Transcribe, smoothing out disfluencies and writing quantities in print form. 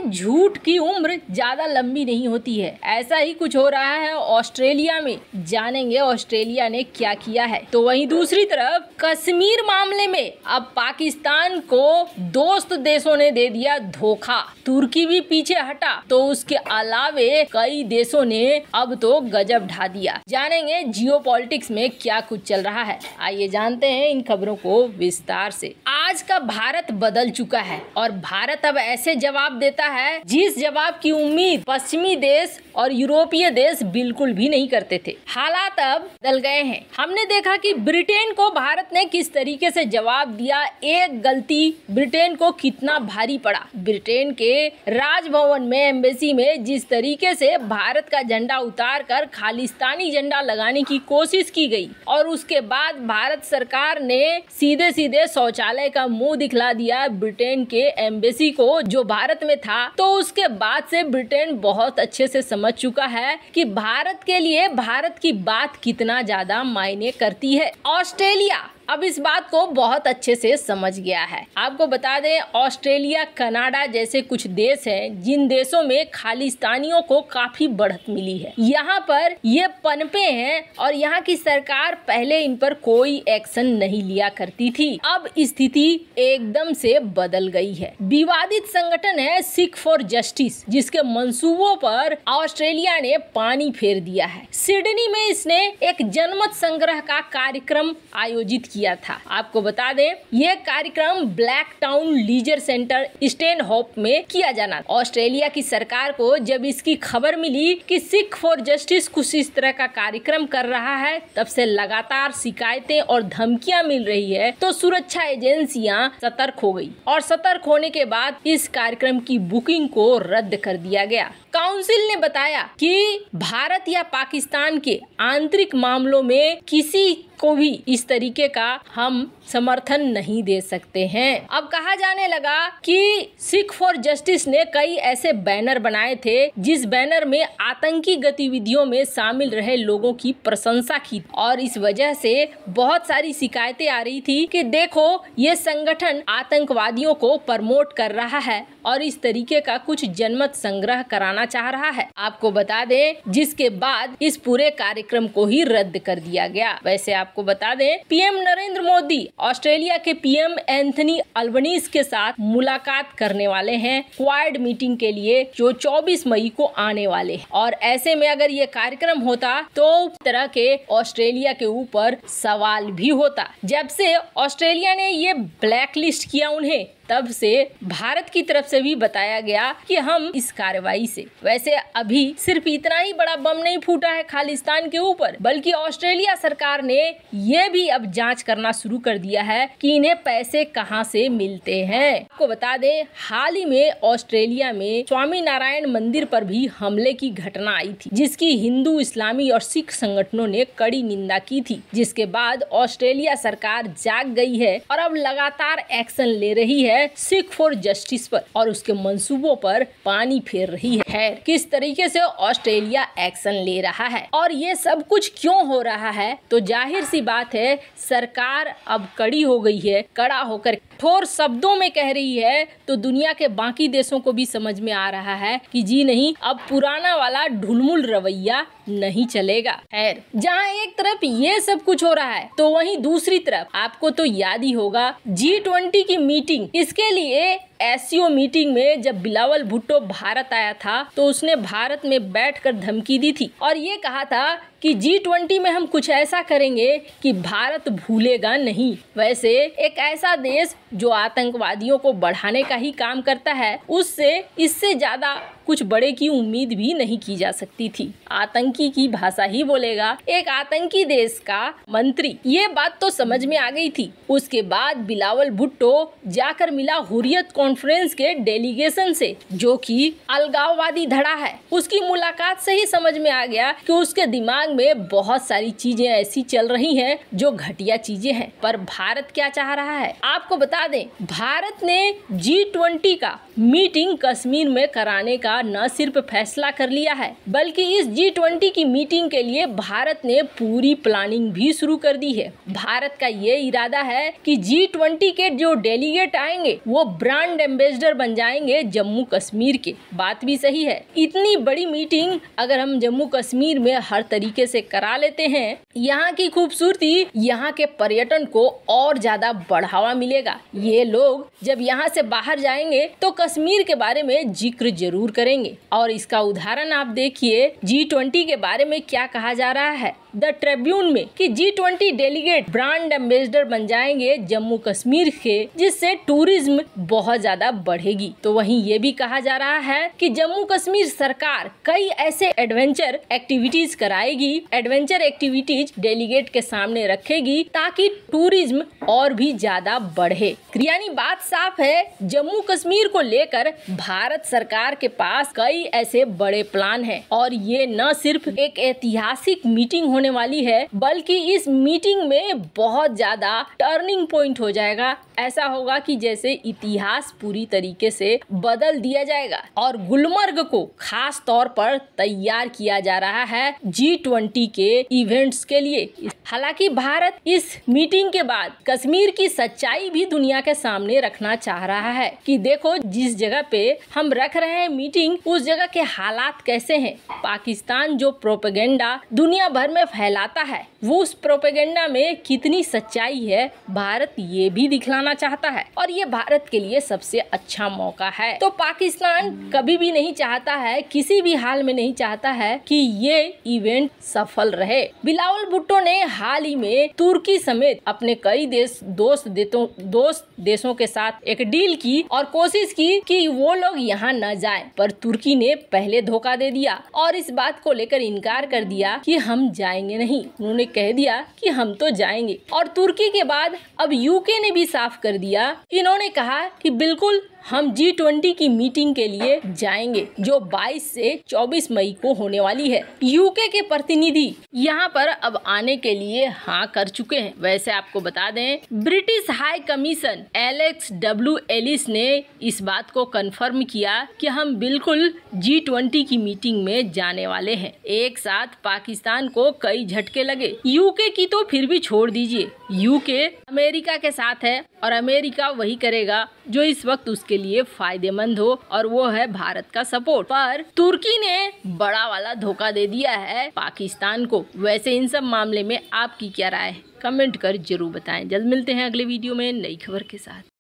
झूठ की उम्र ज्यादा लंबी नहीं होती है। ऐसा ही कुछ हो रहा है ऑस्ट्रेलिया में। जानेंगे ऑस्ट्रेलिया ने क्या किया है। तो वहीं दूसरी तरफ कश्मीर मामले में अब पाकिस्तान को दोस्त देशों ने दे दिया धोखा। तुर्की भी पीछे हटा तो उसके अलावे कई देशों ने अब तो गजब ढा दिया। जानेंगे जियोपॉलिटिक्स में क्या कुछ चल रहा है। आइए जानते हैं इन खबरों को विस्तार से। आज का भारत बदल चुका है और भारत अब ऐसे जवाब देता है जिस जवाब की उम्मीद पश्चिमी देश और यूरोपीय देश बिल्कुल भी नहीं करते थे। हालात अब बदल गए हैं। हमने देखा कि ब्रिटेन को भारत ने किस तरीके से जवाब दिया। एक गलती ब्रिटेन को कितना भारी पड़ा। ब्रिटेन के राजभवन में एम्बेसी में जिस तरीके से भारत का झंडा उतार कर खालिस्तानी झंडा लगाने की कोशिश की गई और उसके बाद भारत सरकार ने सीधे सीधे शौचालय का मुंह दिखला दिया ब्रिटेन के एम्बेसी को जो भारत में था। तो उसके बाद से ब्रिटेन बहुत अच्छे से समझ चुका है कि भारत के लिए भारत की बात कितना ज्यादा मायने करती है। ऑस्ट्रेलिया अब इस बात को बहुत अच्छे से समझ गया है। आपको बता दें ऑस्ट्रेलिया, कनाडा जैसे कुछ देश हैं जिन देशों में खालिस्तानियों को काफी बढ़त मिली है। यहाँ पर ये पनपे हैं और यहाँ की सरकार पहले इन पर कोई एक्शन नहीं लिया करती थी। अब स्थिति एकदम से बदल गई है। विवादित संगठन है सिख फॉर जस्टिस जिसके मंसूबों पर ऑस्ट्रेलिया ने पानी फेर दिया है। सिडनी में इसने एक जनमत संग्रह का कार्यक्रम आयोजित किया था। आपको बता दें ये कार्यक्रम Black Town Leisure Centre Stanhope में किया जाना। ऑस्ट्रेलिया की सरकार को जब इसकी खबर मिली कि सिख फॉर जस्टिस कुछ इस तरह का कार्यक्रम कर रहा है तब से लगातार शिकायतें और धमकियां मिल रही है तो सुरक्षा एजेंसियां सतर्क हो गई और सतर्क होने के बाद इस कार्यक्रम की बुकिंग को रद्द कर दिया गया। काउंसिल ने बताया कि भारत या पाकिस्तान के आंतरिक मामलों में किसी को भी इस तरीके का हम समर्थन नहीं दे सकते हैं। अब कहा जाने लगा कि सिख फॉर जस्टिस ने कई ऐसे बैनर बनाए थे जिस बैनर में आतंकी गतिविधियों में शामिल रहे लोगों की प्रशंसा की और इस वजह से बहुत सारी शिकायतें आ रही थी कि देखो ये संगठन आतंकवादियों को प्रमोट कर रहा है और इस तरीके का कुछ जनमत संग्रह कराना चाह रहा है। आपको बता दें जिसके बाद इस पूरे कार्यक्रम को ही रद्द कर दिया गया। वैसे आपको बता दें पीएम नरेंद्र मोदी ऑस्ट्रेलिया के पीएम एंथनी अल्बनीज के साथ मुलाकात करने वाले हैं क्वाड मीटिंग के लिए जो 24 मई को आने वाले हैं और ऐसे में अगर ये कार्यक्रम होता तो तरह के ऑस्ट्रेलिया के ऊपर सवाल भी होता। जब से ऑस्ट्रेलिया ने ये ब्लैक लिस्ट किया उन्हें तब से भारत की तरफ से भी बताया गया कि हम इस कार्रवाई से वैसे अभी सिर्फ इतना ही बड़ा बम नहीं फूटा है खालिस्तान के ऊपर बल्कि ऑस्ट्रेलिया सरकार ने ये भी अब जांच करना शुरू कर दिया है कि इन्हें पैसे कहां से मिलते हैं। आपको बता दें हाल ही में ऑस्ट्रेलिया में स्वामी नारायण मंदिर पर भी हमले की घटना आई थी जिसकी हिंदू, इस्लामी और सिख संगठनों ने कड़ी निंदा की थी जिसके बाद ऑस्ट्रेलिया सरकार जाग गई है और अब लगातार एक्शन ले रही है सिख फॉर जस्टिस पर और उसके मंसूबों पर पानी फेर रही है। किस तरीके से ऑस्ट्रेलिया एक्शन ले रहा है और ये सब कुछ क्यों हो रहा है तो जाहिर सी बात है सरकार अब कड़ी हो गई है, कड़ा होकर कठोर शब्दों में कह रही है तो दुनिया के बाकी देशों को भी समझ में आ रहा है कि जी नहीं अब पुराना वाला ढुलमुल रवैया नहीं चलेगा। खैर जहाँ एक तरफ ये सब कुछ हो रहा है तो वहीं दूसरी तरफ आपको तो याद ही होगा G20 की मीटिंग। इसके लिए एससीओ मीटिंग में जब बिलावल भुट्टो भारत आया था तो उसने भारत में बैठकर धमकी दी थी और ये कहा था कि G20 में हम कुछ ऐसा करेंगे कि भारत भूलेगा नहीं। वैसे एक ऐसा देश जो आतंकवादियों को बढ़ाने का ही काम करता है उससे इससे ज्यादा कुछ बड़े की उम्मीद भी नहीं की जा सकती थी। आतंकी की भाषा ही बोलेगा एक आतंकी देश का मंत्री, ये बात तो समझ में आ गई थी। उसके बाद बिलावल भुट्टो जाकर मिला हुर्रियत कॉन्फ्रेंस के डेलीगेशन से जो कि अलगाववादी धड़ा है। उसकी मुलाकात से ही समझ में आ गया कि उसके दिमाग दिमाग में बहुत सारी चीजें ऐसी चल रही हैं जो घटिया चीजें हैं, पर भारत क्या चाह रहा है आपको बता दें। भारत ने G20 का मीटिंग कश्मीर में कराने का न सिर्फ फैसला कर लिया है, बल्कि इस G20 की मीटिंग के लिए भारत ने पूरी प्लानिंग भी शुरू कर दी है। भारत का ये इरादा है कि G20 के जो डेलीगेट आएंगे वो ब्रांड एम्बेसडर बन जाएंगे जम्मू कश्मीर के। बात भी सही है, इतनी बड़ी मीटिंग अगर हम जम्मू कश्मीर में हर तरीके से करा लेते हैं, यहाँ की खूबसूरती, यहाँ के पर्यटन को और ज्यादा बढ़ावा मिलेगा। ये लोग जब यहाँ से बाहर जाएंगे तो कश्मीर के बारे में जिक्र जरूर करेंगे। और इसका उदाहरण आप देखिए G20 के बारे में क्या कहा जा रहा है द ट्रिब्यून में कि G20 डेलीगेट ब्रांड एम्बेसडर बन जाएंगे जम्मू कश्मीर के, जिससे टूरिज्म बहुत ज्यादा बढ़ेगी। तो वहीं ये भी कहा जा रहा है कि जम्मू कश्मीर सरकार कई ऐसे एडवेंचर एक्टिविटीज कराएगी, एडवेंचर एक्टिविटीज डेलीगेट के सामने रखेगी ताकि टूरिज्म और भी ज्यादा बढ़े। यानी बात साफ है, जम्मू कश्मीर को लेकर भारत सरकार के पास कई ऐसे बड़े प्लान हैं और ये न सिर्फ एक ऐतिहासिक मीटिंग होने वाली है, बल्कि इस मीटिंग में बहुत ज्यादा टर्निंग पॉइंट हो जाएगा। ऐसा होगा कि जैसे इतिहास पूरी तरीके से बदल दिया जाएगा और गुलमर्ग को खास तौर पर तैयार किया जा रहा है G20 के इवेंट्स के लिए। हालांकि भारत इस मीटिंग के बाद कश्मीर की सच्चाई भी दुनिया के सामने रखना चाह रहा है कि देखो जिस जगह पे हम रख रहे हैं मीटिंग, उस जगह के हालात कैसे हैं। पाकिस्तान जो प्रोपेगेंडा दुनिया भर में फैलाता है, वो उस प्रोपेगेंडा में कितनी सच्चाई है, भारत ये भी दिखलाना चाहता है और ये भारत के लिए सबसे अच्छा मौका है। तो पाकिस्तान कभी भी नहीं चाहता है, किसी भी हाल में नहीं चाहता है कि ये इवेंट सफल रहे। बिलावल भुट्टो ने हाल ही में तुर्की समेत अपने कई दोस्त देशों के साथ एक डील की और कोशिश की कि वो लोग यहाँ न जाएं, पर तुर्की ने पहले धोखा दे दिया और इस बात को लेकर इनकार कर दिया कि हम जाएंगे नहीं। उन्होंने कह दिया कि हम तो जाएंगे। और तुर्की के बाद अब यूके ने भी साफ कर दिया, इन्होंने कहा कि बिल्कुल हम G20 की मीटिंग के लिए जाएंगे जो 22 से 24 मई को होने वाली है। यूके के प्रतिनिधि यहाँ पर अब आने के लिए हाँ कर चुके हैं। वैसे आपको बता दें, British High Commission Alex W Ellis ने इस बात को कंफर्म किया कि हम बिल्कुल G20 की मीटिंग में जाने वाले हैं। एक साथ पाकिस्तान को कई झटके लगे। यूके की तो फिर भी छोड़ दीजिए, यूके अमेरिका के साथ है और अमेरिका वही करेगा जो इस वक्त उसके लिए फायदेमंद हो, और वो है भारत का सपोर्ट। पर तुर्की ने बड़ा वाला धोखा दे दिया है पाकिस्तान को। वैसे इन सब मामले में आपकी क्या राय है, कमेंट कर जरूर बताएं। जल्द मिलते हैं अगले वीडियो में नई खबर के साथ।